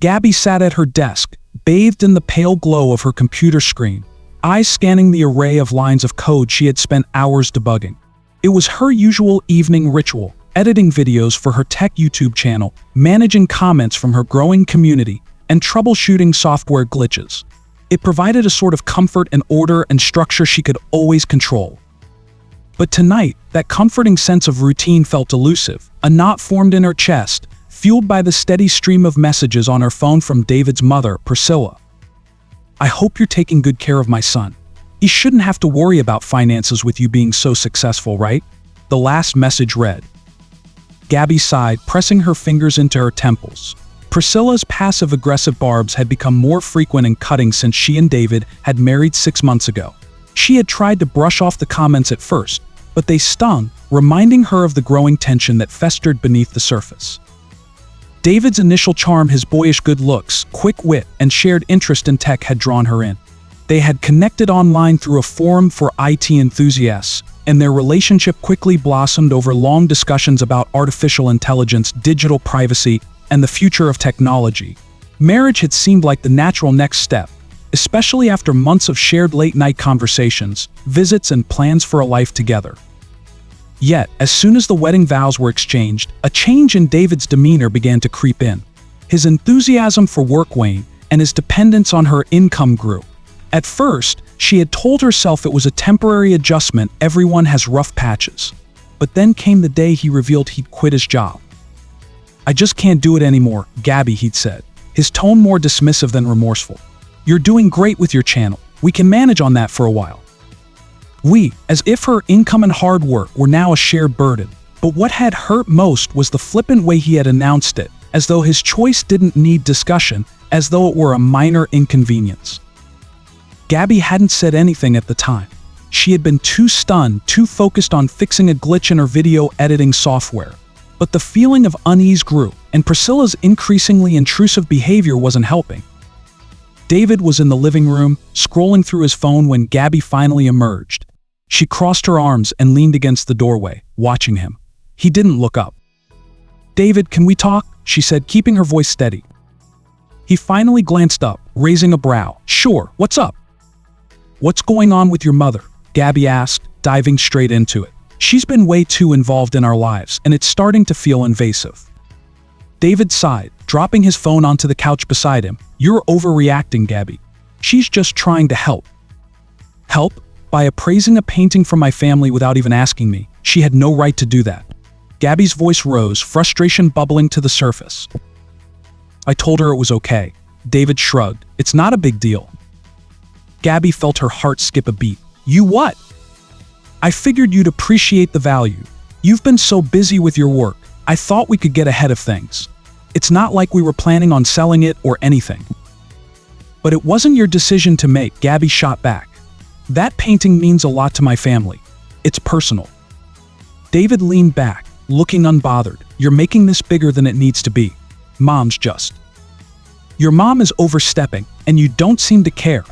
Gabby sat at her desk, bathed in the pale glow of her computer screen, eyes scanning the array of lines of code she had spent hours debugging. It was her usual evening ritual, editing videos for her tech YouTube channel, managing comments from her growing community, and troubleshooting software glitches. It provided a sort of comfort and order and structure she could always control. But tonight, that comforting sense of routine felt elusive, a knot formed in her chest, fueled by the steady stream of messages on her phone from David's mother, Priscilla. "I hope you're taking good care of my son. He shouldn't have to worry about finances with you being so successful, right?" The last message read. Gabby sighed, pressing her fingers into her temples. Priscilla's passive-aggressive barbs had become more frequent and cutting since she and David had married 6 months ago. She had tried to brush off the comments at first, but they stung, reminding her of the growing tension that festered beneath the surface. David's initial charm, his boyish good looks, quick wit, and shared interest in tech had drawn her in. They had connected online through a forum for IT enthusiasts, and their relationship quickly blossomed over long discussions about artificial intelligence, digital privacy, and the future of technology. Marriage had seemed like the natural next step, especially after months of shared late-night conversations, visits, and plans for a life together. Yet, as soon as the wedding vows were exchanged, a change in David's demeanor began to creep in. His enthusiasm for work waned, and his dependence on her income grew. At first, she had told herself it was a temporary adjustment, everyone has rough patches. But then came the day he revealed he'd quit his job. "I just can't do it anymore, Gabby," he'd said, his tone more dismissive than remorseful. "You're doing great with your channel. We can manage on that for a while." As if her income and hard work were now a shared burden. But what had hurt most was the flippant way he had announced it, as though his choice didn't need discussion, as though it were a minor inconvenience. Gabby hadn't said anything at the time. She had been too stunned, too focused on fixing a glitch in her video editing software. But the feeling of unease grew, and Priscilla's increasingly intrusive behavior wasn't helping. David was in the living room, scrolling through his phone when Gabby finally emerged. She crossed her arms and leaned against the doorway, watching him. He didn't look up. "David, can we talk?" she said, keeping her voice steady. He finally glanced up, raising a brow. "Sure, what's up?" "What's going on with your mother?" Gabby asked, diving straight into it. "She's been way too involved in our lives, and it's starting to feel invasive." David sighed, dropping his phone onto the couch beside him. "You're overreacting, Gabby. She's just trying to help." "Help? By appraising a painting from my family without even asking me. She had no right to do that." Gabby's voice rose, frustration bubbling to the surface. "I told her it was okay." David shrugged. "It's not a big deal." Gabby felt her heart skip a beat. "You what?" "I figured you'd appreciate the value. You've been so busy with your work. I thought we could get ahead of things. It's not like we were planning on selling it or anything." "But it wasn't your decision to make," Gabby shot back. "That painting means a lot to my family. It's personal." David leaned back, looking unbothered. "You're making this bigger than it needs to be. Mom's just. Your mom is overstepping, and you don't seem to care."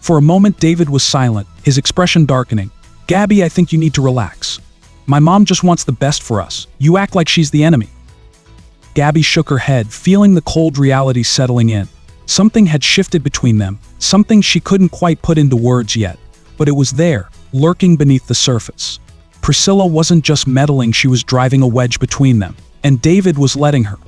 For a moment, David was silent, his expression darkening. "Gabby, I think you need to relax. My mom just wants the best for us. You act like she's the enemy." Gabby shook her head, feeling the cold reality settling in. Something had shifted between them, something she couldn't quite put into words yet, but it was there, lurking beneath the surface. Priscilla wasn't just meddling, she was driving a wedge between them, and David was letting her.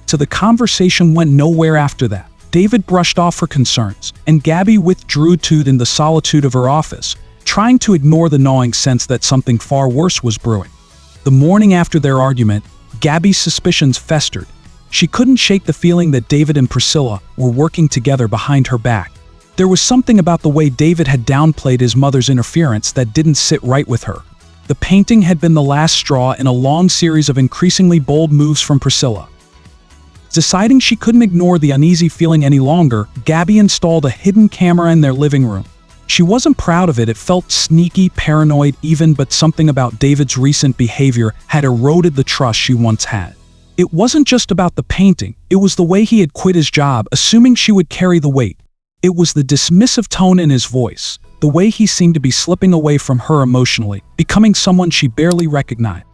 So the conversation went nowhere after that. David brushed off her concerns, and Gabby withdrew in the solitude of her office, trying to ignore the gnawing sense that something far worse was brewing. The morning after their argument, Gabby's suspicions festered. She couldn't shake the feeling that David and Priscilla were working together behind her back. There was something about the way David had downplayed his mother's interference that didn't sit right with her. The painting had been the last straw in a long series of increasingly bold moves from Priscilla. Deciding she couldn't ignore the uneasy feeling any longer, Gabby installed a hidden camera in their living room. She wasn't proud of it, it felt sneaky, paranoid even, but something about David's recent behavior had eroded the trust she once had. It wasn't just about the painting, it was the way he had quit his job, assuming she would carry the weight. It was the dismissive tone in his voice, the way he seemed to be slipping away from her emotionally, becoming someone she barely recognized.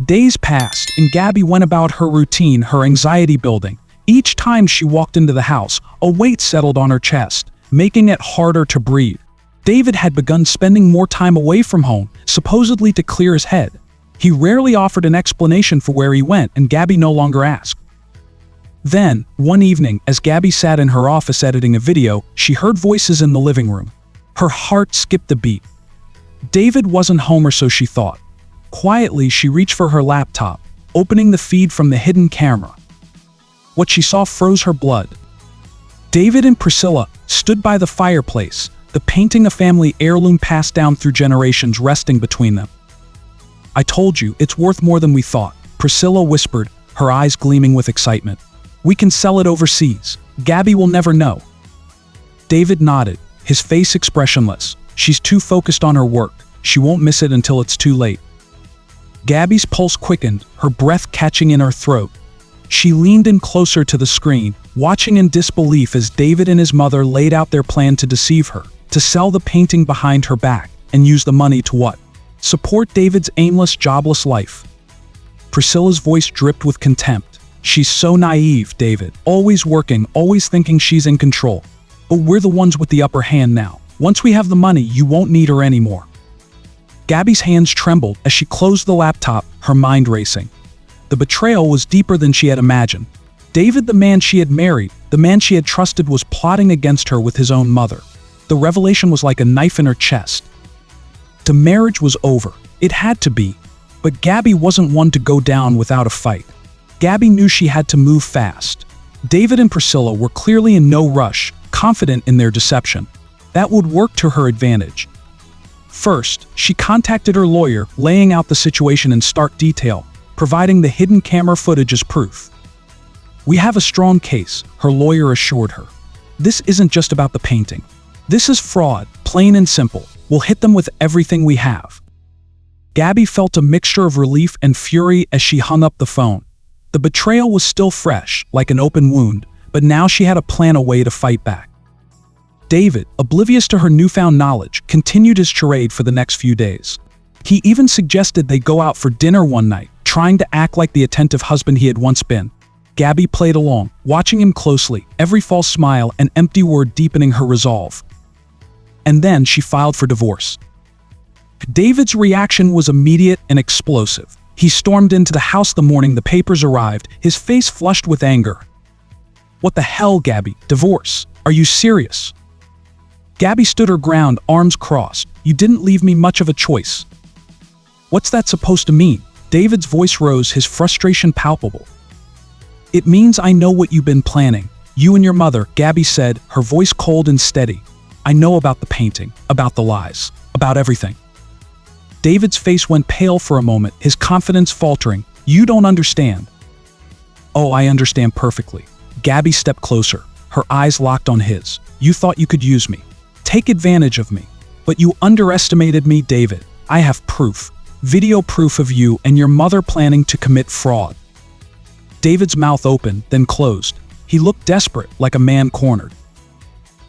Days passed, and Gabby went about her routine, her anxiety building, Each time she walked into the house, a weight settled on her chest, making it harder to breathe. David had begun spending more time away from home, supposedly to clear his head. He rarely offered an explanation for where he went, and Gabby no longer asked. Then, one evening, as Gabby sat in her office editing a video, she heard voices in the living room. Her heart skipped a beat. David wasn't home, or so she thought. Quietly, she reached for her laptop, opening the feed from the hidden camera. What she saw froze her blood. David and Priscilla stood by the fireplace, the painting a family heirloom passed down through generations resting between them. "I told you, it's worth more than we thought," Priscilla whispered, her eyes gleaming with excitement. "We can sell it overseas. Gabby will never know." David nodded, his face expressionless. "She's too focused on her work. She won't miss it until it's too late." Gabby's pulse quickened, her breath catching in her throat. She leaned in closer to the screen, watching in disbelief as David and his mother laid out their plan to deceive her, to sell the painting behind her back, and use the money to what? Support David's aimless, jobless life. Priscilla's voice dripped with contempt. "She's so naive, David. Always working, always thinking she's in control. But we're the ones with the upper hand now. Once we have the money, you won't need her anymore." Gabby's hands trembled as she closed the laptop, her mind racing. The betrayal was deeper than she had imagined. David, the man she had married, the man she had trusted, was plotting against her with his own mother. The revelation was like a knife in her chest. The marriage was over. It had to be. But Gabby wasn't one to go down without a fight. Gabby knew she had to move fast. David and Priscilla were clearly in no rush, confident in their deception. That would work to her advantage. First, she contacted her lawyer, laying out the situation in stark detail, providing the hidden camera footage as proof. "We have a strong case," her lawyer assured her. "This isn't just about the painting. This is fraud, plain and simple. We'll hit them with everything we have." Gabby felt a mixture of relief and fury as she hung up the phone. The betrayal was still fresh, like an open wound, but now she had a plan, a way to fight back. David, oblivious to her newfound knowledge, continued his charade for the next few days. He even suggested they go out for dinner one night, trying to act like the attentive husband he had once been. Gabby played along, watching him closely, every false smile and empty word deepening her resolve. And then she filed for divorce. David's reaction was immediate and explosive. He stormed into the house the morning the papers arrived, his face flushed with anger. "What the hell, Gabby? Divorce? Are you serious?" Gabby stood her ground, arms crossed. "You didn't leave me much of a choice." "What's that supposed to mean?" David's voice rose, his frustration palpable. "It means I know what you've been planning. You and your mother," Gabby said, her voice cold and steady. "I know about the painting, about the lies, about everything." David's face went pale for a moment, his confidence faltering. "You don't understand." "Oh, I understand perfectly." Gabby stepped closer, her eyes locked on his. "You thought you could use me, take advantage of me. But you underestimated me, David. I have proof. Video proof of you and your mother planning to commit fraud." David's mouth opened, then closed. He looked desperate, like a man cornered.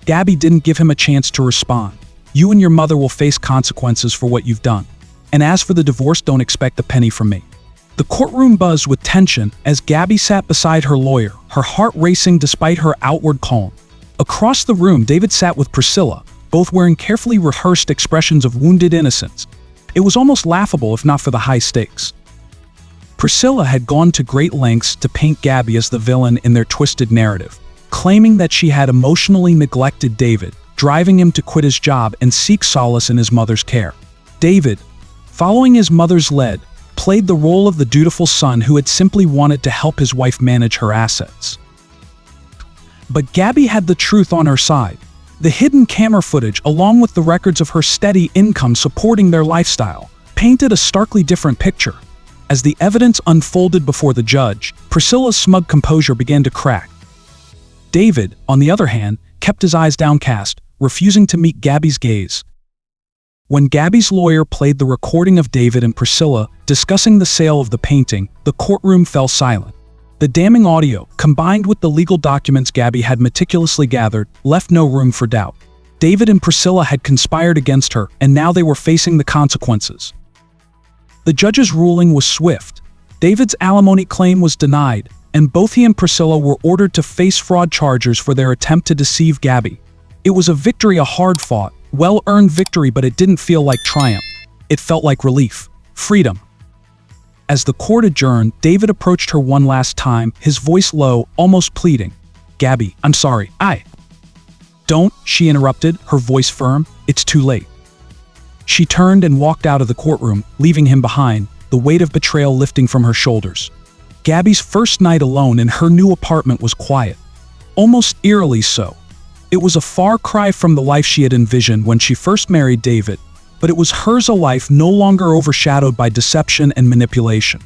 Gabby didn't give him a chance to respond. "You and your mother will face consequences for what you've done. And as for the divorce, don't expect a penny from me." The courtroom buzzed with tension as Gabby sat beside her lawyer, her heart racing despite her outward calm. Across the room, David sat with Priscilla, both wearing carefully rehearsed expressions of wounded innocence. It was almost laughable if not for the high stakes. Priscilla had gone to great lengths to paint Gabby as the villain in their twisted narrative, claiming that she had emotionally neglected David, driving him to quit his job and seek solace in his mother's care. David, following his mother's lead, played the role of the dutiful son who had simply wanted to help his wife manage her assets. But Gabby had the truth on her side. The hidden camera footage, along with the records of her steady income supporting their lifestyle, painted a starkly different picture. As the evidence unfolded before the judge, Priscilla's smug composure began to crack. David, on the other hand, kept his eyes downcast, refusing to meet Gabby's gaze. When Gabby's lawyer played the recording of David and Priscilla discussing the sale of the painting, the courtroom fell silent. The damning audio, combined with the legal documents Gabby had meticulously gathered, left no room for doubt. David and Priscilla had conspired against her, and now they were facing the consequences. The judge's ruling was swift. David's alimony claim was denied, and both he and Priscilla were ordered to face fraud charges for their attempt to deceive Gabby. It was a victory, a hard-fought, well-earned victory, but it didn't feel like triumph. It felt like relief, freedom. As the court adjourned, David approached her one last time, his voice low, almost pleading. "Gabby, I'm sorry, Don't," she interrupted, her voice firm. "It's too late." She turned and walked out of the courtroom, leaving him behind, the weight of betrayal lifting from her shoulders. Gabby's first night alone in her new apartment was quiet, almost eerily so. It was a far cry from the life she had envisioned when she first married David, but it was hers, a life no longer overshadowed by deception and manipulation.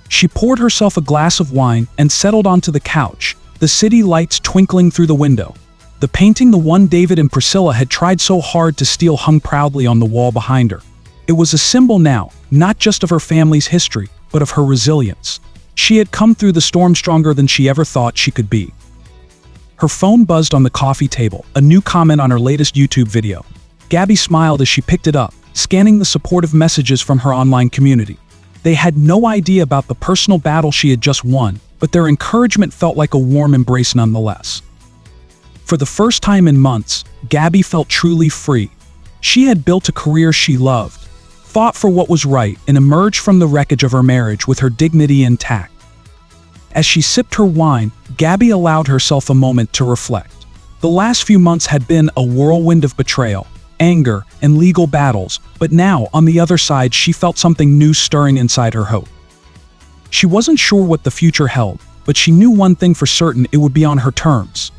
She poured herself a glass of wine and settled onto the couch, the city lights twinkling through the window. The painting, the one David and Priscilla had tried so hard to steal, hung proudly on the wall behind her. It was a symbol now, not just of her family's history, but of her resilience. She had come through the storm stronger than she ever thought she could be. Her phone buzzed on the coffee table, a new comment on her latest YouTube video. Gabby smiled as she picked it up, scanning the supportive messages from her online community. They had no idea about the personal battle she had just won, but their encouragement felt like a warm embrace nonetheless. For the first time in months, Gabby felt truly free. She had built a career she loved, fought for what was right, and emerged from the wreckage of her marriage with her dignity intact. As she sipped her wine, Gabby allowed herself a moment to reflect. The last few months had been a whirlwind of betrayal, anger, and legal battles, but now, on the other side, she felt something new stirring inside her hope. She wasn't sure what the future held, but she knew one thing for certain: it would be on her terms.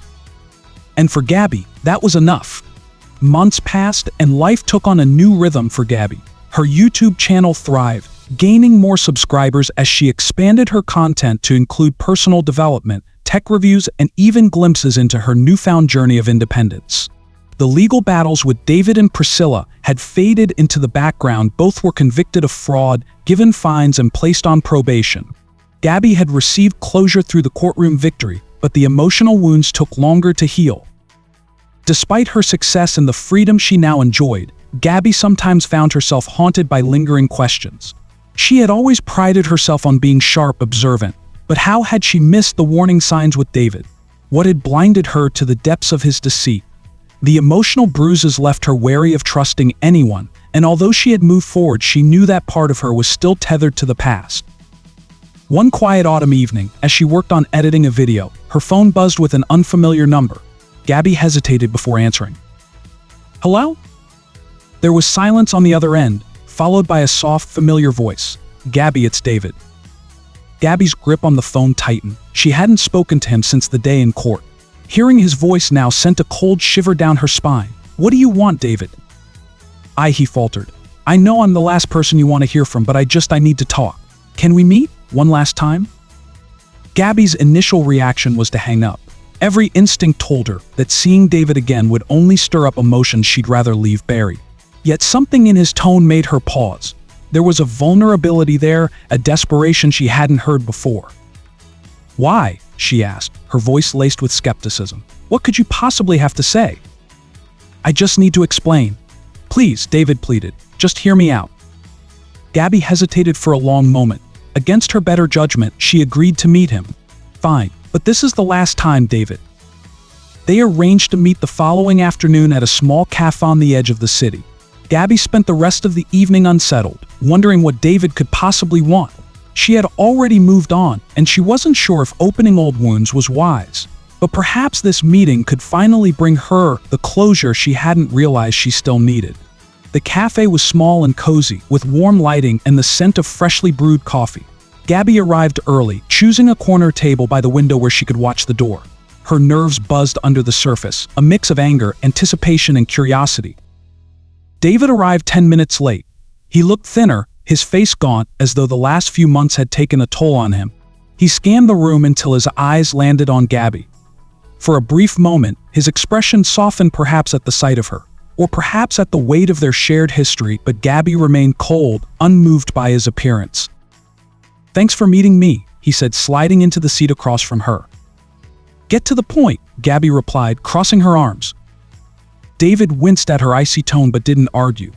And for Gabby, that was enough. Months passed, and life took on a new rhythm for Gabby. Her YouTube channel thrived, gaining more subscribers as she expanded her content to include personal development, tech reviews, and even glimpses into her newfound journey of independence. The legal battles with David and Priscilla had faded into the background. Both were convicted of fraud, given fines, and placed on probation. Gabby had received closure through the courtroom victory, but the emotional wounds took longer to heal. Despite her success and the freedom she now enjoyed, Gabby sometimes found herself haunted by lingering questions. She had always prided herself on being sharp, observant, but how had she missed the warning signs with David? What had blinded her to the depths of his deceit? The emotional bruises left her wary of trusting anyone, and although she had moved forward, she knew that part of her was still tethered to the past. One quiet autumn evening, as she worked on editing a video, her phone buzzed with an unfamiliar number. Gabby hesitated before answering. "Hello?" There was silence on the other end, followed by a soft, familiar voice. "Gabby, it's David." Gabby's grip on the phone tightened. She hadn't spoken to him since the day in court. Hearing his voice now sent a cold shiver down her spine. "What do you want, David?" He faltered. "I know I'm the last person you want to hear from, but I need to talk. Can we meet? One last time?" Gabby's initial reaction was to hang up. Every instinct told her that seeing David again would only stir up emotions she'd rather leave buried. Yet something in his tone made her pause. There was a vulnerability there, a desperation she hadn't heard before. "Why?" she asked, her voice laced with skepticism. "What could you possibly have to say?" "I just need to explain." "Please," David pleaded, "just hear me out." Gabby hesitated for a long moment. Against her better judgment, she agreed to meet him. "Fine, but this is the last time, David." They arranged to meet the following afternoon at a small cafe on the edge of the city. Gabby spent the rest of the evening unsettled, wondering what David could possibly want. She had already moved on, and she wasn't sure if opening old wounds was wise. But perhaps this meeting could finally bring her the closure she hadn't realized she still needed. The cafe was small and cozy, with warm lighting and the scent of freshly brewed coffee. Gabby arrived early, choosing a corner table by the window where she could watch the door. Her nerves buzzed under the surface, a mix of anger, anticipation, and curiosity. David arrived 10 minutes late. He looked thinner, his face gaunt, as though the last few months had taken a toll on him. He scanned the room until his eyes landed on Gabby. For a brief moment, his expression softened, perhaps at the sight of her, or perhaps at the weight of their shared history, but Gabby remained cold, unmoved by his appearance. "Thanks for meeting me," he said, sliding into the seat across from her. "Get to the point," Gabby replied, crossing her arms. David winced at her icy tone but didn't argue.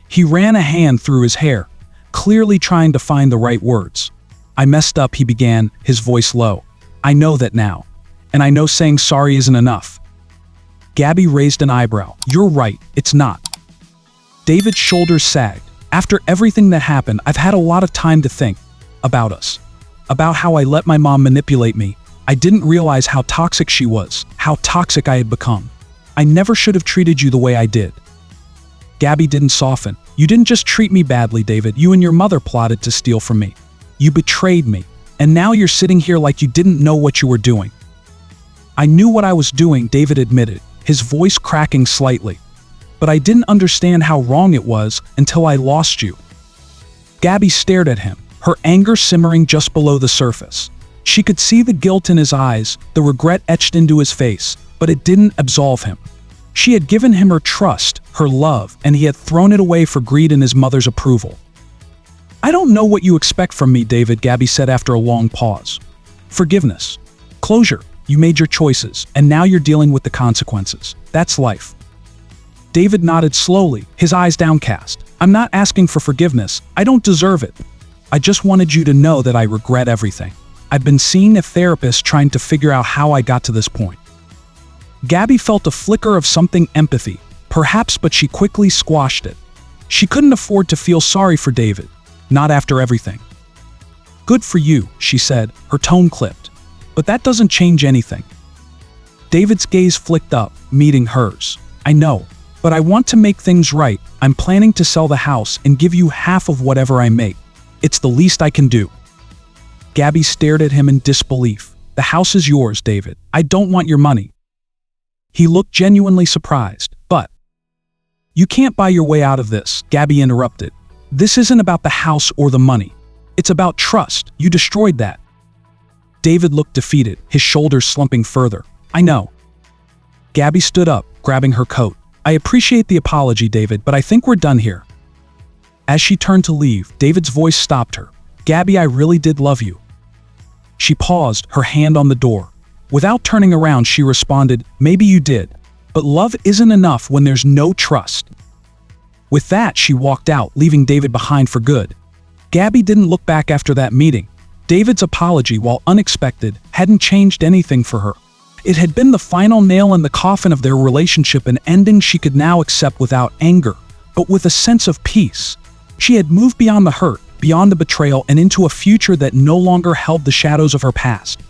He ran a hand through his hair, clearly trying to find the right words. I messed up, he began, his voice low. I know that now. And I know saying sorry isn't enough. Gabby raised an eyebrow. You're right, it's not. David's shoulders sagged. After everything that happened, I've had a lot of time to think about us. About how I let my mom manipulate me. I didn't realize how toxic she was, how toxic I had become. I never should have treated you the way I did. Gabby didn't soften. You didn't just treat me badly, David. You and your mother plotted to steal from me. You betrayed me. And now you're sitting here like you didn't know what you were doing. I knew what I was doing, David admitted, his voice cracking slightly. But I didn't understand how wrong it was until I lost you. Gabby stared at him, her anger simmering just below the surface. She could see the guilt in his eyes, the regret etched into his face, but it didn't absolve him. She had given him her trust, her love, and he had thrown it away for greed and his mother's approval. I don't know what you expect from me, David, Gabby said after a long pause. Forgiveness. Closure. You made your choices, and now you're dealing with the consequences. That's life. David nodded slowly, his eyes downcast. I'm not asking for forgiveness. I don't deserve it. I just wanted you to know that I regret everything. I've been seeing a therapist trying to figure out how I got to this point. Gabby felt a flicker of something empathy, perhaps, but she quickly squashed it. She couldn't afford to feel sorry for David, not after everything. Good for you, she said, her tone clipped. But that doesn't change anything. David's gaze flicked up, meeting hers. I know, but I want to make things right. I'm planning to sell the house and give you half of whatever I make. It's the least I can do. Gabby stared at him in disbelief. The house is yours, David. I don't want your money. He looked genuinely surprised. But you can't buy your way out of this, Gabby interrupted. This isn't about the house or the money. It's about trust. You destroyed that. David looked defeated, his shoulders slumping further. I know. Gabby stood up, grabbing her coat. I appreciate the apology, David, but I think we're done here. As she turned to leave, David's voice stopped her. Gabby, I really did love you. She paused, her hand on the door. Without turning around, she responded, maybe you did. But love isn't enough when there's no trust. With that, she walked out, leaving David behind for good. Gabby didn't look back after that meeting. David's apology, while unexpected, hadn't changed anything for her. It had been the final nail in the coffin of their relationship, an ending she could now accept without anger, but with a sense of peace. She had moved beyond the hurt, beyond the betrayal, and into a future that no longer held the shadows of her past.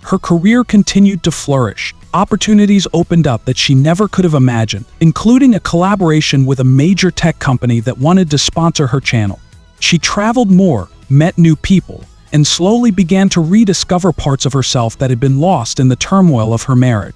Her career continued to flourish. Opportunities opened up that she never could have imagined, including a collaboration with a major tech company that wanted to sponsor her channel. She traveled more, met new people, and slowly began to rediscover parts of herself that had been lost in the turmoil of her marriage.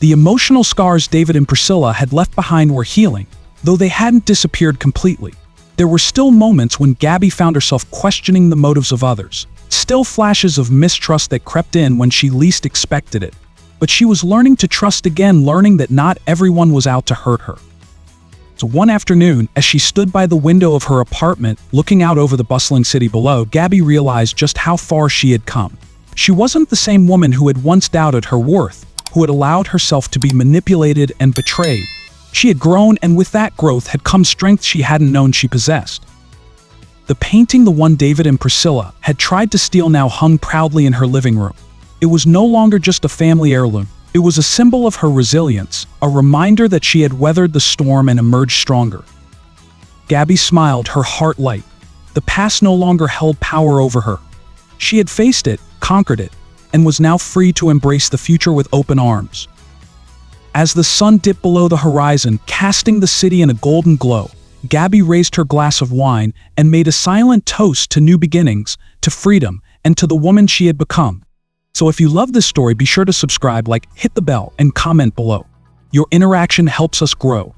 The emotional scars David and Priscilla had left behind were healing, though they hadn't disappeared completely. There were still moments when Gabby found herself questioning the motives of others, still flashes of mistrust that crept in when she least expected it. But she was learning to trust again, learning that not everyone was out to hurt her. So one afternoon, as she stood by the window of her apartment, looking out over the bustling city below, Gabby realized just how far she had come. She wasn't the same woman who had once doubted her worth, who had allowed herself to be manipulated and betrayed. She had grown, and with that growth had come strength she hadn't known she possessed. The painting, the one David and Priscilla had tried to steal, now hung proudly in her living room. It was no longer just a family heirloom. It was a symbol of her resilience, a reminder that she had weathered the storm and emerged stronger. Gabby smiled, her heart light. The past no longer held power over her. She had faced it, conquered it, and was now free to embrace the future with open arms. As the sun dipped below the horizon, casting the city in a golden glow, Gabby raised her glass of wine and made a silent toast to new beginnings, to freedom, and to the woman she had become. So if you love this story, be sure to subscribe, hit the bell, and comment below. Your interaction helps us grow.